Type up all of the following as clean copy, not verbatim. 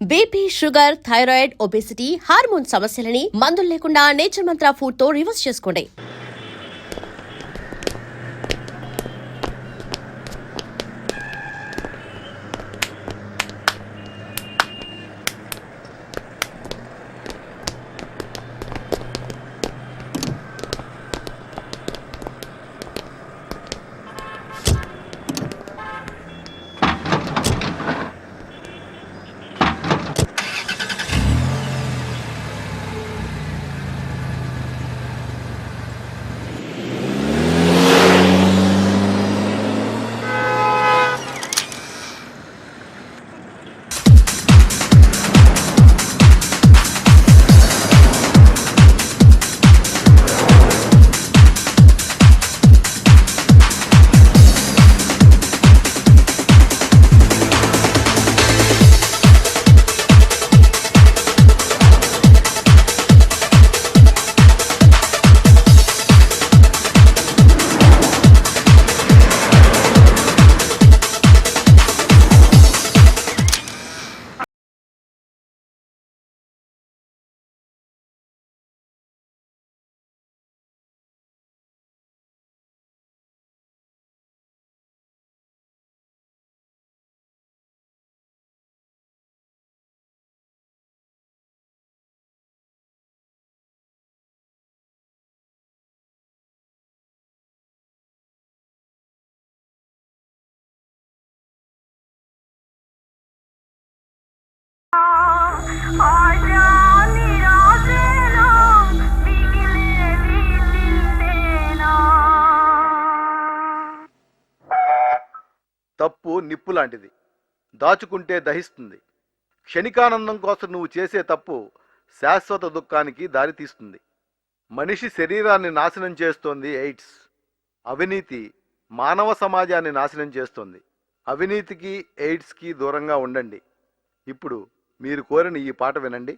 BP, sugar, thyroid, obesity, hormone సమస్యలని మందులు లేకుండా నేచర్ మంత్ర ఫుడ్ తో రివర్స్ చేసుకోండి. తప్పు నిప్పు లాంటిది, దాచుకుంటే దహిస్తుంది. క్షణికానందం కోసం నువ్వు చేసే తప్పు శాశ్వత దుఃఖానికి దారితీస్తుంది. మనిషి శరీరాన్ని నాశనం చేస్తోంది ఎయిడ్స్. అవినీతి మానవ సమాజాన్ని నాశనం చేస్తోంది. అవినీతికి ఎయిడ్స్కి దూరంగా ఉండండి. ఇప్పుడు మీరు కోరిన ఈ పాట వినండి.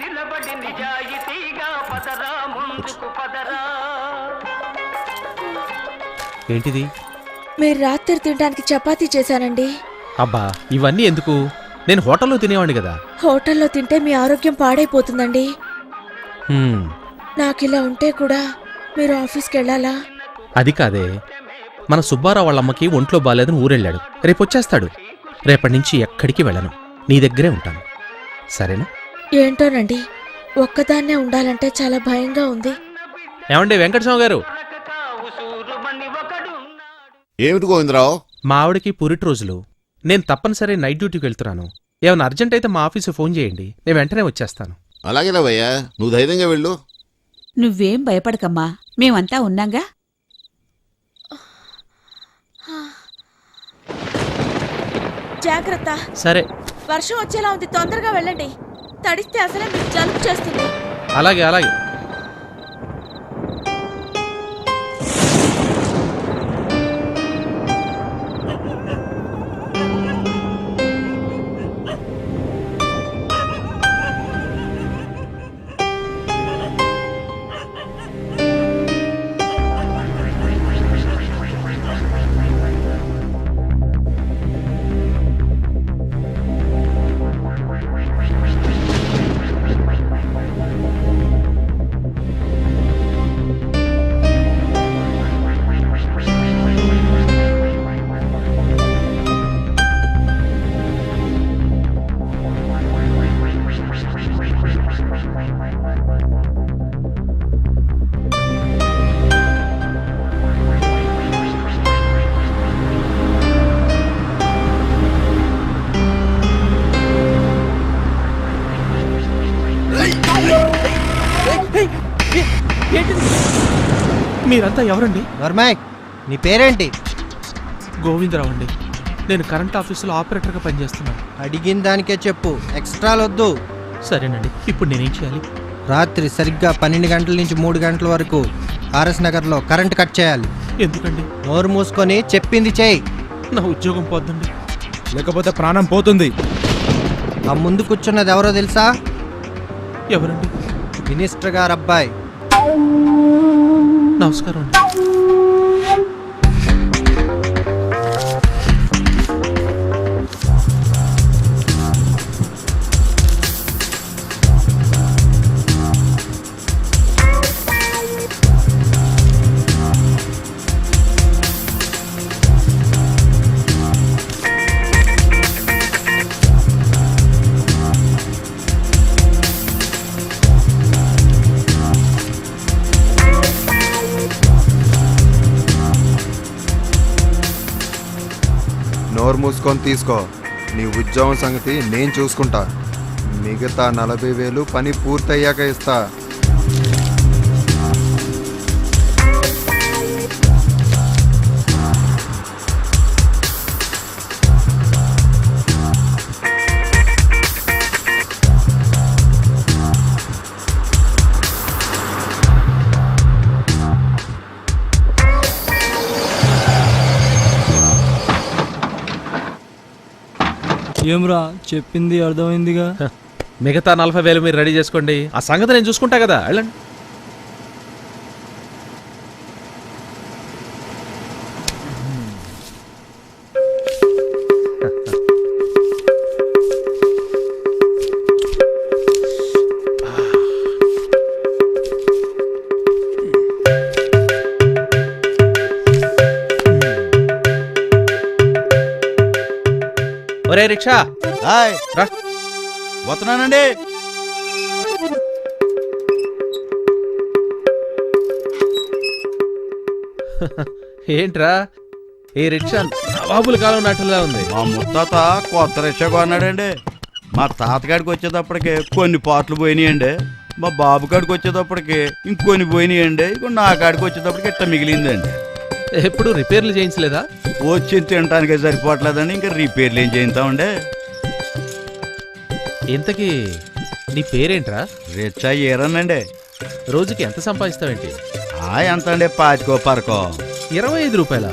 నిలబడి నిజాయితీగా పదరా ముందుకు పదరా. ఏంటిది? మీరు రాత్రి తినడానికి చపాతీ చేశానండి. అబ్బా, ఇవన్నీ ఎందుకు? నేను హోటల్లో తినేవాడిని కదా. హోటల్లో తింటే మీ ఆరోగ్యం పాడైపోతుందండి. హ్మ్, నాకిలా ఉంటే కూడా మీరు ఆఫీస్కి వెళ్ళాలా? అది కాదే, మన సుబ్బారావు వాళ్ళమ్మకి ఒంట్లో బాలేదని ఊరెళ్ళాడు. రేపు వచ్చేస్తాడు. రేపటి నుంచి ఎక్కడికి వెళ్ళను, నీ దగ్గరే ఉంటాను. సరేనా? ఏంటోనండి, ఒక్కదాన్నే ఉండాలంటే చాలా భయంగా ఉంది. ఏమండి వెంకటస్వామి గారు, ఉసూరుమని ఒకడున్నాడు. ఏమిటి గోవిందరావు? మా ఆవిడకి పురిటి రోజులు. నేను తప్పనిసరి నైట్ డ్యూటీకి వెళ్తున్నాను. ఏమైనా అర్జెంట్ అయితే మా ఆఫీసు ఫోన్ చేయండి, నేను వెంటనే వచ్చేస్తాను. అలాగేనవయ్యా, నువ్వు ధైర్యంగా వెళ్ళు. నువ్వేం భయపడకమ్మా, మేమంతా ఉన్నాంగా. జాగ్రత్త, సరే, వర్షం వచ్చేలా ఉంది, తొందరగా వెళ్ళండి. తడిస్తే అసలే మీకు జలుబు చేస్తుంది. అలాగే అలాగే. మీరంతా ఎవరండి? వర్మాక్, నీ పేరేంటి? గోవిందరావు అండి. నేను కరెంట్ ఆఫీసులో ఆపరేటర్గా పనిచేస్తున్నాను. అడిగిన దానికే చెప్పు, ఎక్స్ట్రాలొద్దు. సరేనండి, ఇప్పుడు నేనేం చేయాలి? రాత్రి సరిగ్గా 12 గంటల నుంచి 3 గంటల వరకు ఆర్ఎస్ నగర్లో కరెంట్ కట్ చేయాలి. ఎందుకండి? నోరు మూసుకొని చెప్పింది చేయి, నా ఉద్యోగం పోద్దండి. లేకపోతే ప్రాణం పోతుంది. ఆ ముందు కూర్చున్నది ఎవరో తెలుసా? ఎవరండి? మినిస్టర్ గారు అబ్బాయి. నమస్కారం అండి. నోరు మూసుకొని తీసుకో. నీ ఉద్యోగం సంగతి నేను చూసుకుంటా. మిగతా 40,000 పని పూర్తయ్యాక ఇస్తా. ఏమ్రా, చెప్పింది అర్థమైందిగా. మిగతా 40,000 మీరు రెడీ చేసుకోండి. ఆ సంగతి నేను చూసుకుంటా కదా, వెళ్ళండి. ఒరే రిక్షా, హాయ్, రా. వస్తున్నానండి. ఏంట్రా ఈ రిక్షా నవాబుల కాలం నాటులా ఉంది. మా ముత్తాత కొత్త రిక్షా కొన్నాడండి. మా తాతగాడికి వచ్చేటప్పటికి కొన్ని పాటలు పోయినాయండి. మా బాబు కాడికి వచ్చేటప్పటికి ఇంకొన్ని పోయినాయండి. ఇక నా కాడికి వచ్చేటప్పటికి ఇట్ట మిగిలిందండి. ఎప్పుడు రిపేర్లు చేయించలేదా? వచ్చి తినటానికే సరిపోవట్లేదండి, ఇంకా రిపేర్లు ఏం చేయిస్తామండి. ఇంతకీ నీ పేరేంట్రా? రిక్షా ఏరనండి. రోజుకి ఎంత సంపాదిస్తావేంటి? ఎంత అండి, 5 పరకో. 25 రూపాయల?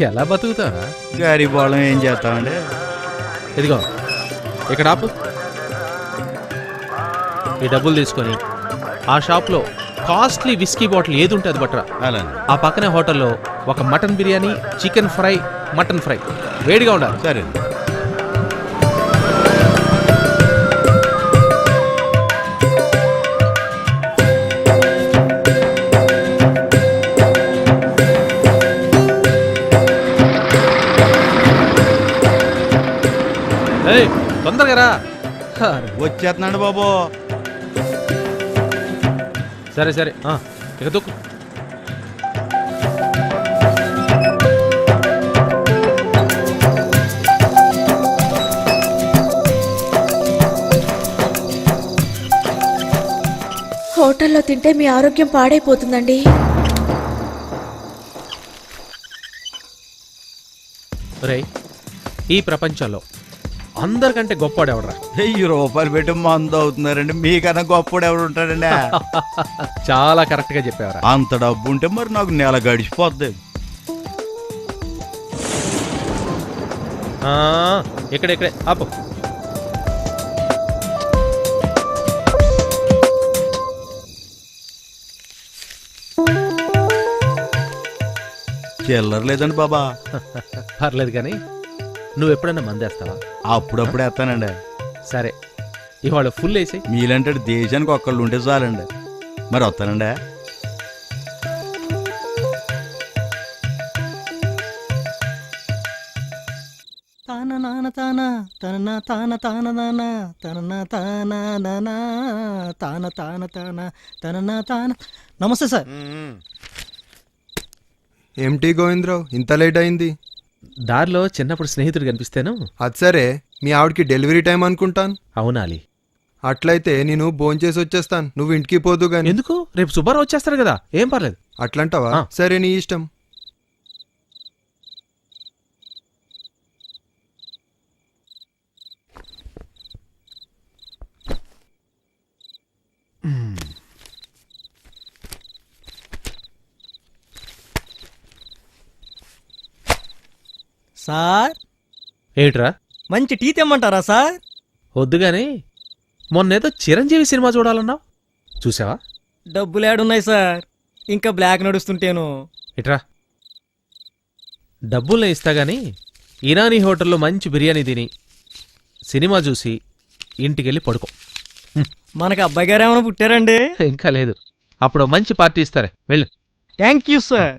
ఎలా బతుకుతావా? గరీబ్ వాళ్ళం ఏం చేస్తామండి. ఇదిగో ఇక్కడ ఆపు. ఈ డబ్బులు తీసుకొని ఆ షాప్లో కాస్ట్లీ విస్కీ బాటిల్ ఏది ఉంటే అది బట్రా. అలా ఆ పక్కనే హోటల్లో ఒక mutton biryani, chicken fry, mutton fry వేడిగా ఉండాలి. సరే. తొందరగా రా. వచ్చేస్తున్నాడు బాబు. సరే సరే ఇక దూకు. హోటల్లో తింటే మీ ఆరోగ్యం పాడైపోతుందండి. రేయ్, ఈ ప్రపంచంలో అందరికంటే గొప్పవాడు ఎవడరా? 1000 రూపాయలు పెట్టి మందు అవుతున్నారండి. మీకన్నా గొప్పడు ఎవరు ఉంటాడండి? చాలా కరెక్ట్ గా చెప్పావరా. అంత డబ్బు ఉంటే మరి నాకు నెల గడిచిపోద్ది. ఇక్కడే ఆపు. చిల్లర లేదండి బాబా. పర్లేదు కానీ నువ్వు ఎప్పుడైనా మందేస్తావా? అప్పుడప్పుడు వేస్తానండి. సరే, ఇవాళ ఫుల్ వేసి. మీలంటే దేశానికి ఒక్కళ్ళు ఉంటే చాలండి. మరి వస్తానండి. తాన నాన తాన తన తాన తాన నాన తన తాన నానా తాన తాన తాన తన తాన. నమస్తే సార్. ఏమిటి గోవిందరావు ఇంత లేట్ అయింది? దారిలో చిన్నప్పుడు స్నేహితుడు కనిపిస్తేను. అది సరే, మీ ఆవిడకి డెలివరీ టైం అనుకుంటాను. అవునాలి. అట్లయితే నేను భోంచేసి వచ్చేస్తాను, నువ్వు ఇంటికి పోదు గాని. ఎందుకు? రేపు సుబ్బారావు వచ్చేస్తాడు కదా, ఏం పర్లేదు. అట్లంటావా? ఆ. సరే, నీ ఇష్టం. సార్, ఏట్రా? మంచి టీ తెమ్మంటారా సార్? వద్దుగాని మొన్నేదో చిరంజీవి సినిమా చూడాలన్నావు, చూసావా? డబ్బులు ఏడున్నాయి సార్, ఇంకా బ్లాక్ నడుస్తుంటేను. ఇట్రా, డబ్బుల్నే ఇస్తా గాని ఇరానీ హోటల్లో మంచి బిర్యానీ తిని సినిమా చూసి ఇంటికెళ్ళి పడుకో. మనకు అబ్బాయి గారు ఏమైనా పుట్టారండి? ఇంకా లేదు, అప్పుడు మంచి పార్టీ ఇస్తారే, వెళ్ళు. Thank you sir.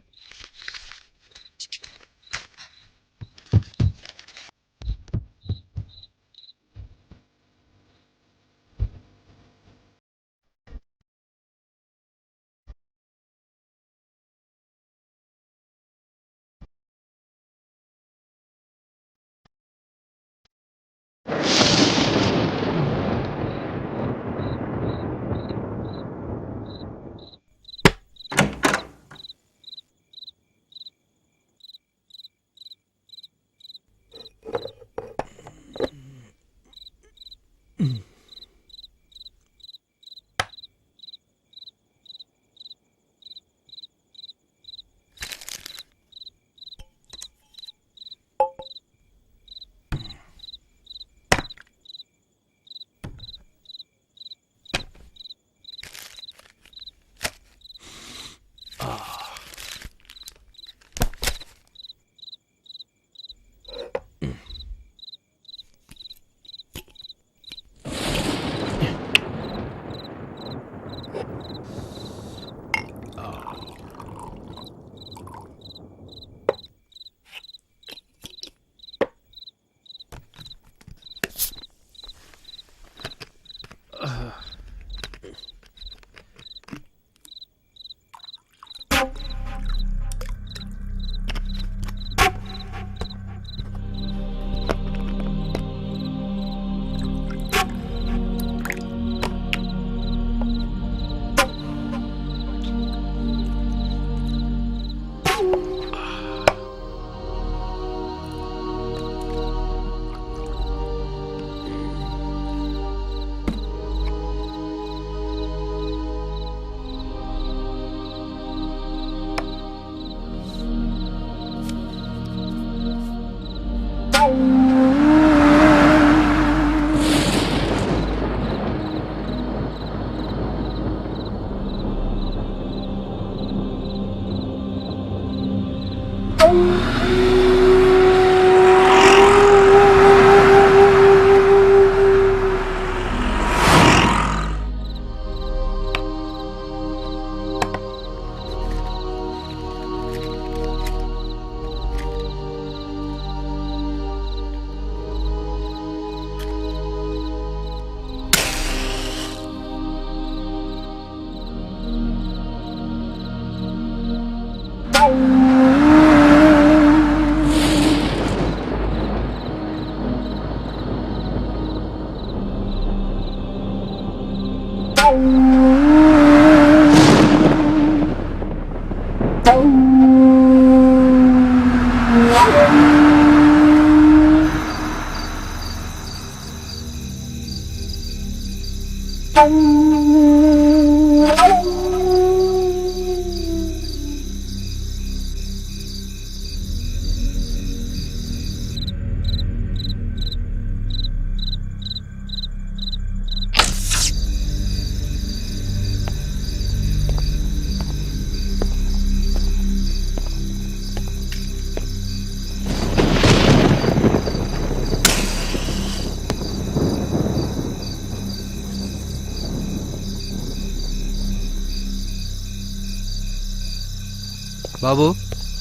బాబు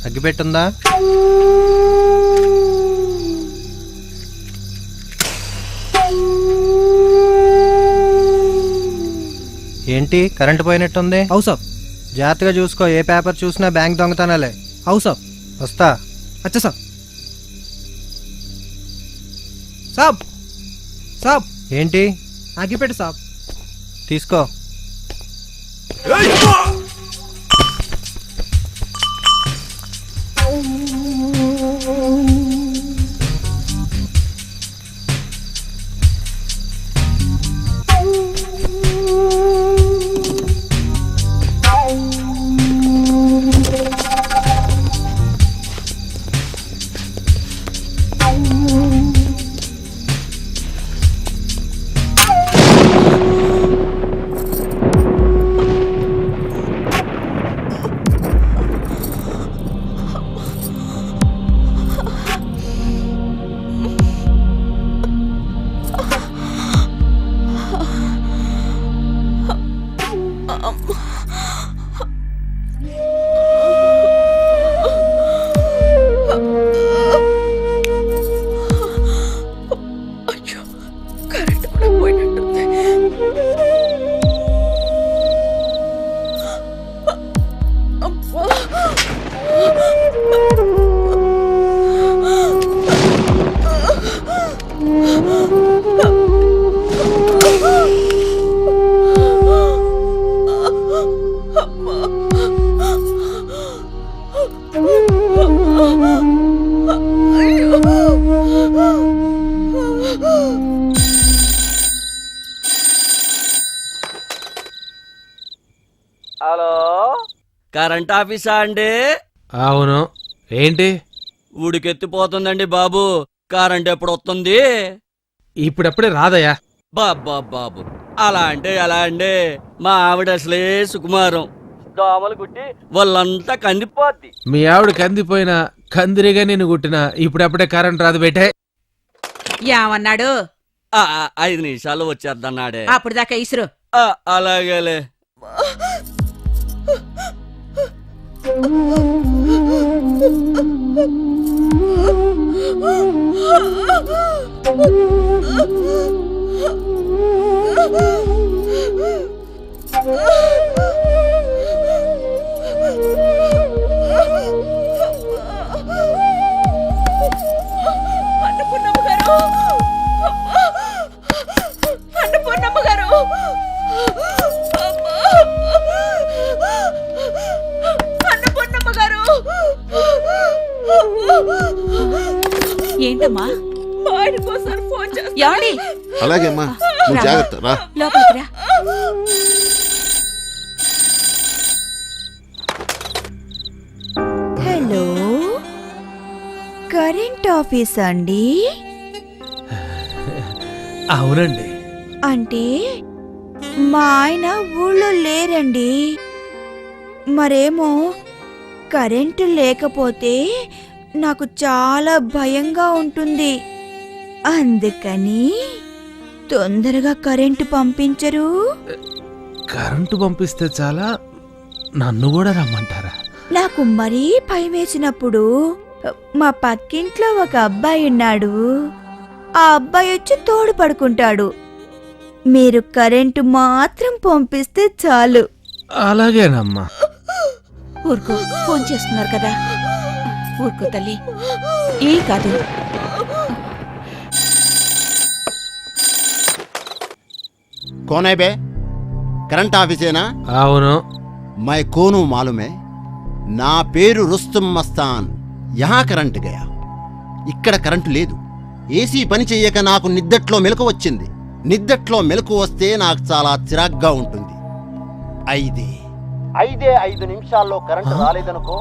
అగ్గిపెట్టుందా? ఏంటి కరెంటు పోయినట్టుంది? అవు సాబ్. జాగ్రత్తగా చూసుకో, ఏ పేపర్ చూసినా బ్యాంక్ దొంగతనాలే. అవు సాబ్. వస్తా. అచ్చా సాబ్. సాబ్ సాబ్ ఏంటి? అగ్గిపెట్టు సాబ్. తీసుకో. అయ్యో, కరెంట్ కూడా పోయినట్టుంది. అబ్బా. హలో, కరెంట్ ఆఫీసా అండి? అవును. ఏంటి? ఉడికెత్తిపోతుందండి బాబు. కరెంట్ ఎప్పుడు వస్తుంది? ఇప్పుడప్పుడే రాదయ్యా. బాబు అలా అంటే ఎలా అండి? మా ఆవిడ అసలే సుకుమారం. దోమలు కుట్టి వాళ్ళంతా కందిపోద్ది. మీ ఆవిడ కందిపోయినా కందిరిగా నేను కుట్టినా ఇప్పుడప్పుడే కరెంట్ రాదు బేటే. ఏమన్నాడు? 5 నిమిషాలు వచ్చేద్దన్నాడే. అప్పుడు దాకా ఇసురు. అలాగేలే. అన్నపూర్ణమ్మ గారు, అన్నపూర్ణమ్మ గారు, అన్నపూర్ణమ్మ గారు. ఏంటమ్మా? మా ఆయన కోసం ఫోన్ చేస్తా. ఏమండి? అలాగే అమ్మా, నువ్వు జాగ్రత్త రా. లోపలికి రా. హలో, కరెంట్ ఆఫీస్ అండి? అవునండి. అంటే మా ఆయన ఊళ్ళో లేరండి. మరేమో కరెంటు లేకపోతే నాకు చాలా భయంగా ఉంటుంది. అందుకని తొందరగా కరెంటు పంపించరు? కరెంటు పంపిస్తే చాలా, నన్ను కూడా రమ్మంటారా? నాకు మరీ భయం వేసినప్పుడు మా పక్కింట్లో ఒక అబ్బాయి ఉన్నాడు. ఆ అబ్బాయి వచ్చి తోడు పడుకుంటాడు. మీరు కరెంటు మాత్రం పంపిస్తే చాలు. అలాగేనమ్మా. ఊరుకో, ఫోన్ చేస్తున్నారు కదా. ఊరుకో తల్లి, ఏం కాదు. कौन है बे? కరెంట్ ఆఫీసేనా? అవును. మై కోను మాలుమే. నా పేరు రుస్తుం మస్తాన్. యహా కరెంట్ గయా. ఇక్కడ కరెంటు లేదు. ఏసీ పని చెయ్యక నాకు నిద్దట్లో మెలకు వచ్చింది. నిద్దట్లో మెలకు వస్తే నాకు చాలా చిరాగ్గా ఉంటుంది. 5 నిమిషాల్లో కరెంటు రాలేదనుకో,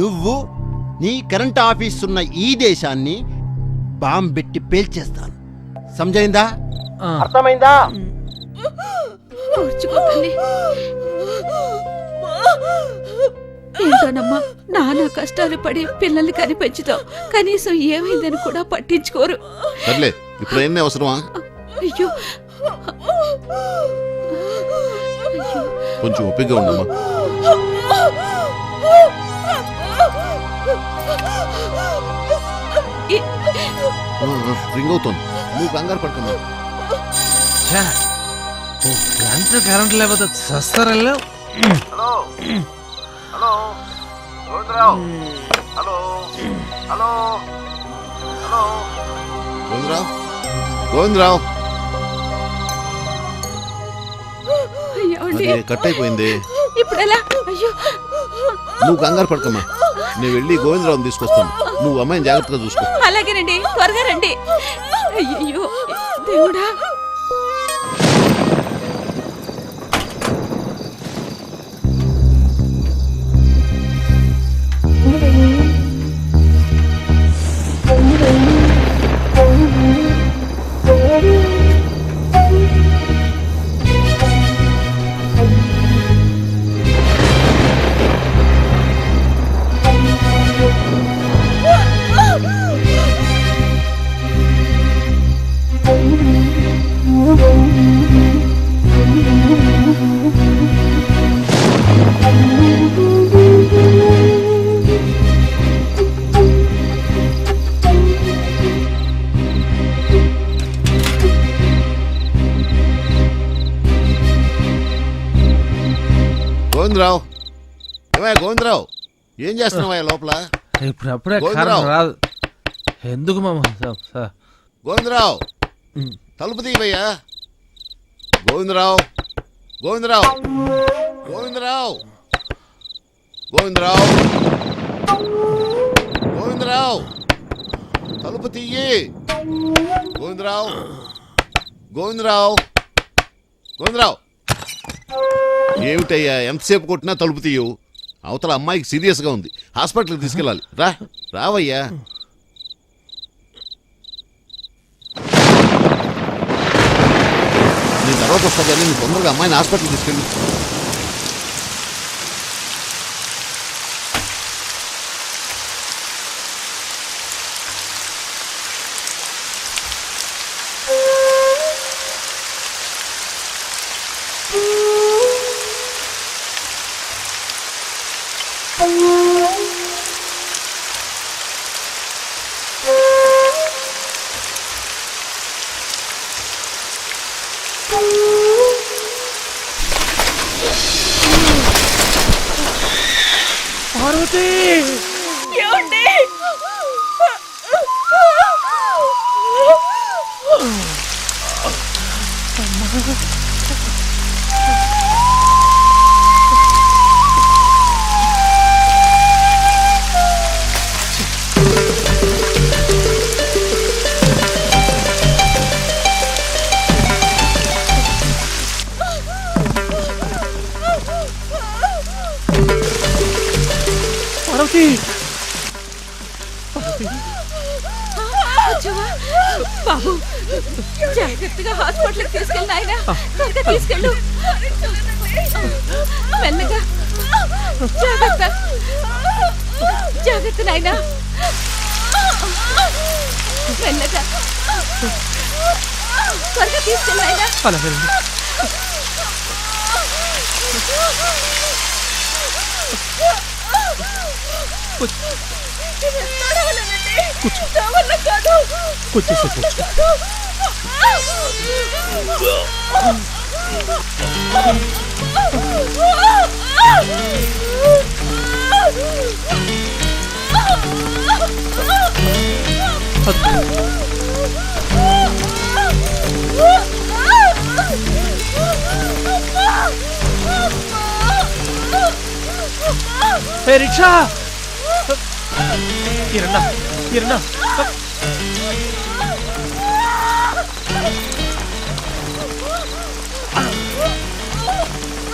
నువ్వు నీ కరెంట్ ఆఫీస్ ఉన్న ఈ దేశాన్ని బాంబ్ పెట్టి పేల్చేస్తాను. సమజైందా? అర్థమైందా? ఓర్చుకో తల్లి. ఏంటోనమ్మా, నానా కష్టాలు పడి పిల్లల్ని కనిపెంచుతావు, కనీసం ఏమైందని కూడా పట్టించుకోరు. సర్లే, ఇప్పుడు ఎన్ని అవసరమా? అయ్యో, కొంచెం ఓపికగా ఉండమ్మా. రింగ్ అవుతుంది, నువ్వు కంగారు పడుతున్నా. గంట కరెంట్ లేకపోతే చస్తారల్లో. Hello hello Govindarao. Hello hello hello Govindarao, Govindarao. ఏమండి? అదే కట్ అయిపోయింది. ఇప్పుడు ఎలా? అయ్యో, నువ్వు కంగారు పడకమ్మా, నేను వెళ్ళి గోవిందరావుని తీసుకొస్తాను. నువ్వు అమ్మాయిని జాగ్రత్తగా చూసుకో. అలాగేనండి, త్వరగా రండి. అయ్యో దేవుడా. గోవిందరావు, ఏమయ్య గోవిందరావు, ఏం చేస్తున్నావా లోపల? ఇప్పుడు అప్పుడే గోవిందరావు రాదు. ఎందుకు మామ? గోవిందరావు, తలుపు తీవయ్యా. గోవిందరావు, గోవిందరావు, గోవిందరావు, గోవిందరావు, గోవిందరావు, తలుపు తీయి. గోవిందరావు, గోవిందరావు, గోవిందరావు. ఏమిటయ్యా, ఎంతసేపు కొట్టినా తలుపు తీయవు? అవతల అమ్మాయికి సీరియస్గా ఉంది, హాస్పిటల్కి తీసుకెళ్ళాలి. రావయ్యా. నీ తర్వాత వస్తా కానీ నీ తొందరగా అమ్మాయిని హాస్పిటల్కి తీసుకెళ్ళి. పార్వతి, ఏమండి? పార్వతి, బాబు, జాగ్రత్తగా హాస్పిటల్కి తీసుకెళ్ళి ఆయన త్వరగా తీసుకెళ్ళు. మెల్లగా, జాగ్రత్త, జాగ్రత్త నాయనా, మెల్లగా, త్వరగా తీసుకెళ్ళి ఆయన. అలాగే. కూర్చోసేపు ఏ రిక్షా కిరణ్ కిరణ్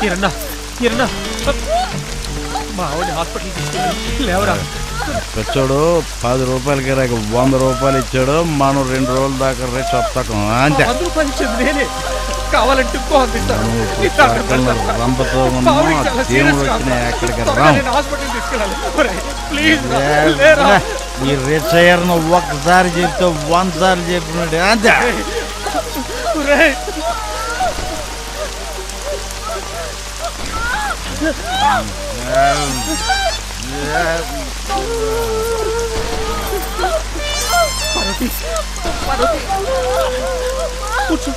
కిరణ్ కిరణ్ మా ఆవిడ హాస్పిటల్ తీసుకెళ్ళి లేవరా. వచ్చాడు 10 రూపాయలకి రాక 100 రూపాయలు ఇచ్చాడు. మనం 2 రోజుల దాకా రేపు చెప్తాం అంతే. 100 రూపాయలు ఇచ్చింది నేనే, కావాలంటే ఇంకో అందిస్తాను. రంపతో దేవుడు వచ్చిన ఎక్కడికి రాం. హాస్పిటల్ తీసుకెళ్ళాలి ప్లీజ్ లేరా. ఈ రిచయర్ను ఒక్కసారి చెప్తే 100 సార్లు చెప్పినట్టు అంతే. కూర్చో.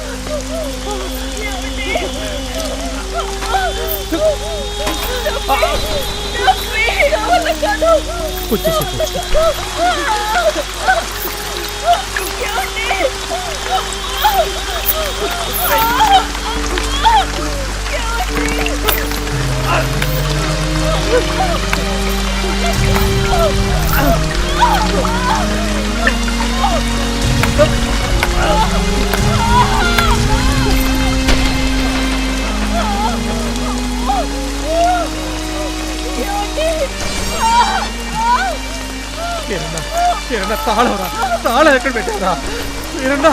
కిరణ్ తాళవరా, తాళం ఎక్కడ పెట్టారా కిరణ్?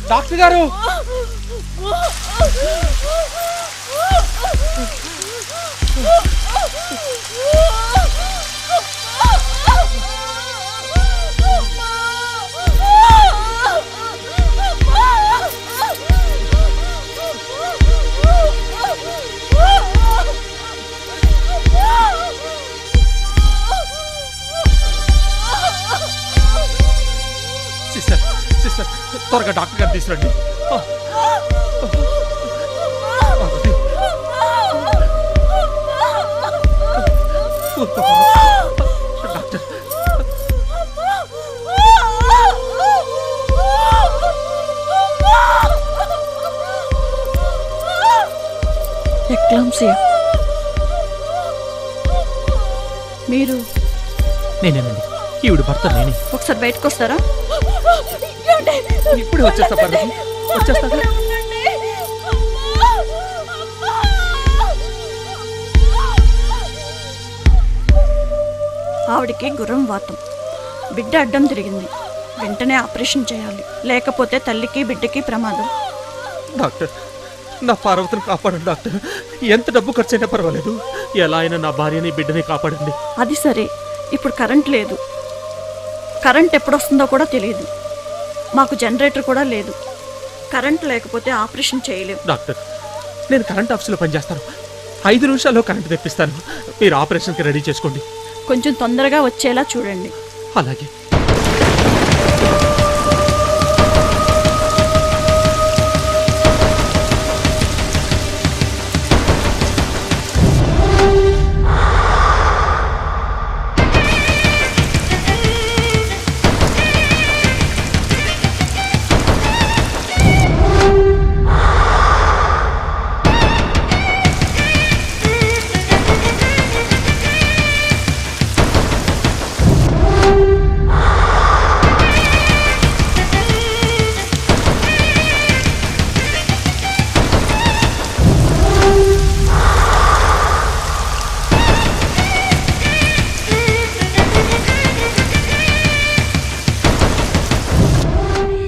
డాక్టర్ గారు, సిస్టర్ సిస్టర్ త్వరగా డాక్టర్ గారు తీసుకురండి. Doctor eclampsia. మీరు నేనేనండి, ఈవిడ భర్త నేనే. ఒకసారి బయటకు వస్తారా? ఇప్పుడు వచ్చేస్తా పర్లేదు, వచ్చేస్తా. ఆవిడికి గుర్రం వాతం, బిడ్డ అడ్డం తిరిగింది. వెంటనే ఆపరేషన్ చేయాలి, లేకపోతే తల్లికి బిడ్డకి ప్రమాదం. డాక్టర్, నా పార్వతిని కాపాడండి డాక్టర్. ఎంత డబ్బు ఖర్చు అయినా పర్వాలేదు, ఎలా అయినా నా భార్యని బిడ్డని కాపాడండి. అది సరే, ఇప్పుడు కరెంట్ లేదు. కరెంట్ ఎప్పుడు వస్తుందో కూడా తెలియదు. మాకు జనరేటర్ కూడా లేదు. కరెంట్ లేకపోతే ఆపరేషన్ చేయలేము. డాక్టర్, నేను కరెంట్ ఆఫీసులో పనిచేస్తాను. 5 నిమిషాల్లో కరెంట్ తెప్పిస్తాను. మీరు ఆపరేషన్కి రెడీ చేసుకోండి. కొంచెం తొందరగా వచ్చేలా చూడండి. అలాగే.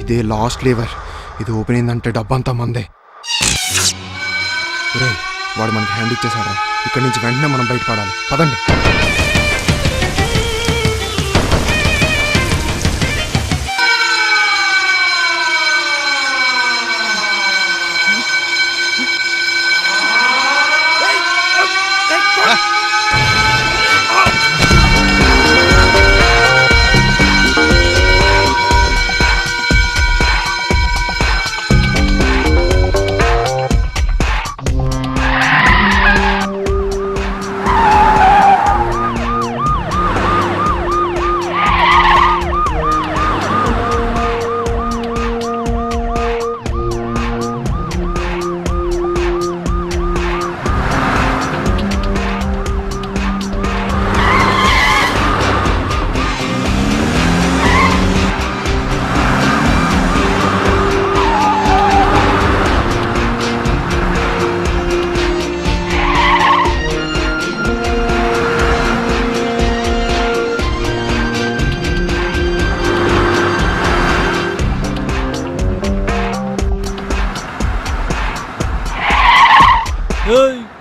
ఇదే లాస్ట్ లీవర్. ఇది ఓపెన్ అయిందంటే డబ్బంతా మందే. ఒరేయ్, వాడు మనకి హ్యాండ్ ఇచ్చేసాడు. ఇక్కడి నుంచి వెంటనే మనం బయటపడాలి. పదండి.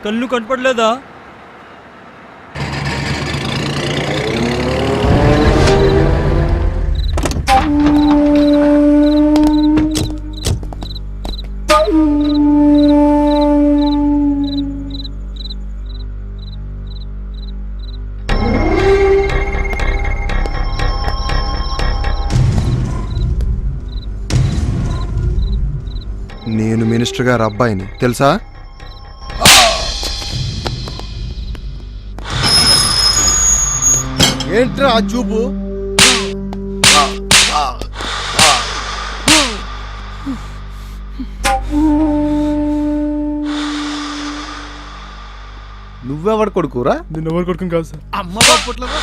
కళ్ళు కనపడలేదా? నేను మినిస్టర్ గారి అబ్బాయిని, తెలుసా? ఏంట్రా ఆ చూపు? నువ్వెవడు కొడుకురా? నిన్నెవరు కొడుకు కాదు సార్. అమ్మ బాపుట్లరా?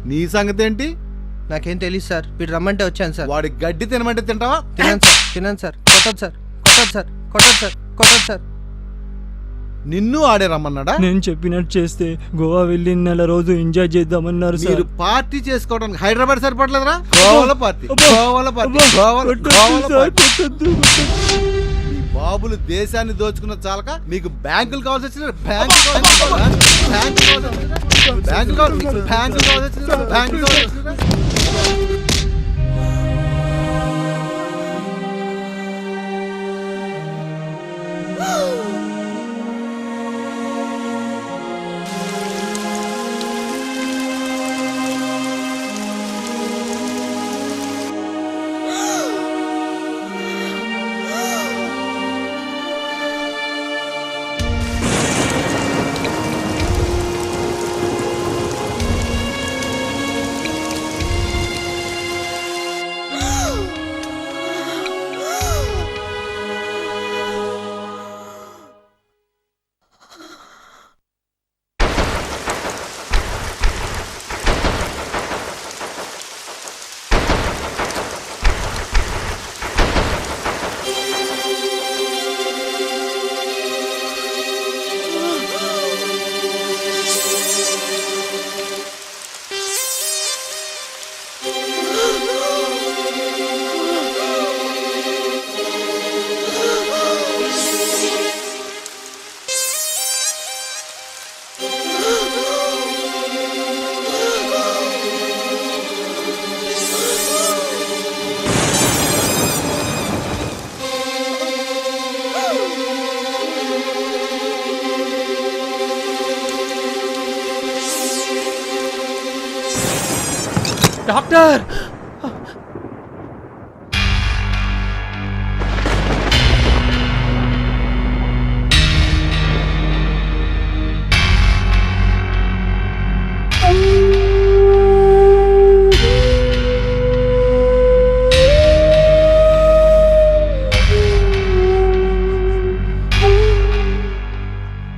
నీ సంగతి ఏంటి? నాకేం తెలియదు సార్. వీడు రమ్మంటే వచ్చాను సార్. వాడి గడ్డి తినమంటే తింటావా? తినాను సార్. కొట్టదు సార్. కొట్టదు సార్. కొట్టదు సార్. కొట్టదు సార్. నిన్ను ఆడే రమ్మన్నాడా? నేను చెప్పినట్టు చేస్తే గోవా వెళ్ళి నెల రోజు ఎంజాయ్ చేద్దామన్నారు సార్. మీరు పార్టీ చేసుకోవడానికి హైదరాబాద్ సరిపడలేదురా? గోవాల పార్టీ, గోవాల పార్టీ, గోవాల పార్టీ. మీ బాబులు దేశాన్ని దోచుకున్న చాలక మీకు బ్యాంకులు కావాల్సి వచ్చిన బ్యాంకులు. డాక్టర్!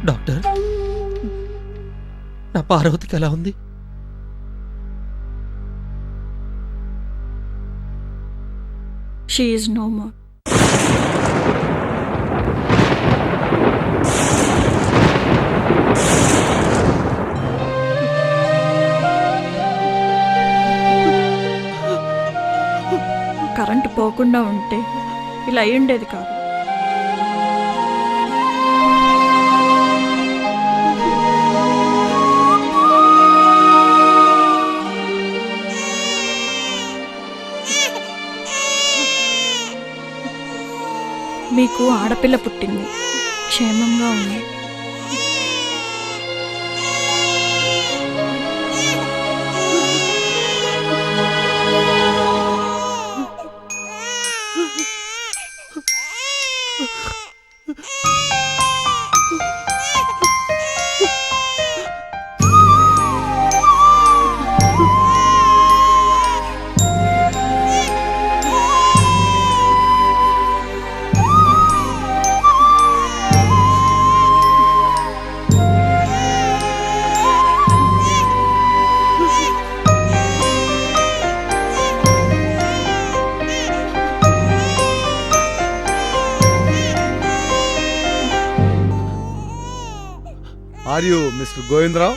డాక్టర్, నా పార్వతికి ఎలా ఉంది? She is no more. Current పోకుండా ఉంటే ఇలా అయి ఉండేది కాదు. మీకు ఆడపిల్ల పుట్టింది, క్షేమంగా ఉంది. Are you mister Govindarao?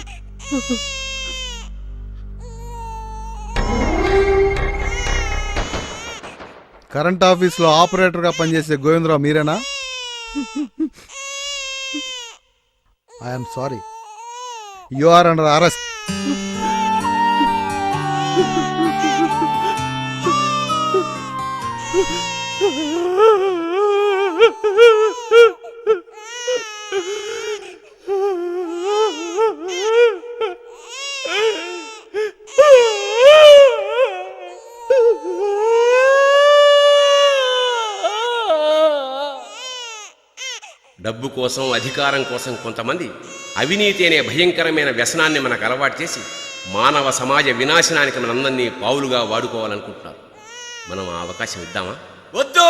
Current ఆఫీస్లో ఆపరేటర్గా పనిచేసే గోవిందరావు మీరేనా? I'm sorry, you are under arrest. డబ్బు కోసం, అధికారం కోసం కొంతమంది అవినీతి అనే భయంకరమైన వ్యసనాన్ని మనకు అలవాటు చేసి మానవ సమాజ వినాశనానికి మనందరినీ పావులుగా వాడుకోవాలనుకుంటున్నారు. మనం ఆ అవకాశం ఇద్దామా? వద్దు.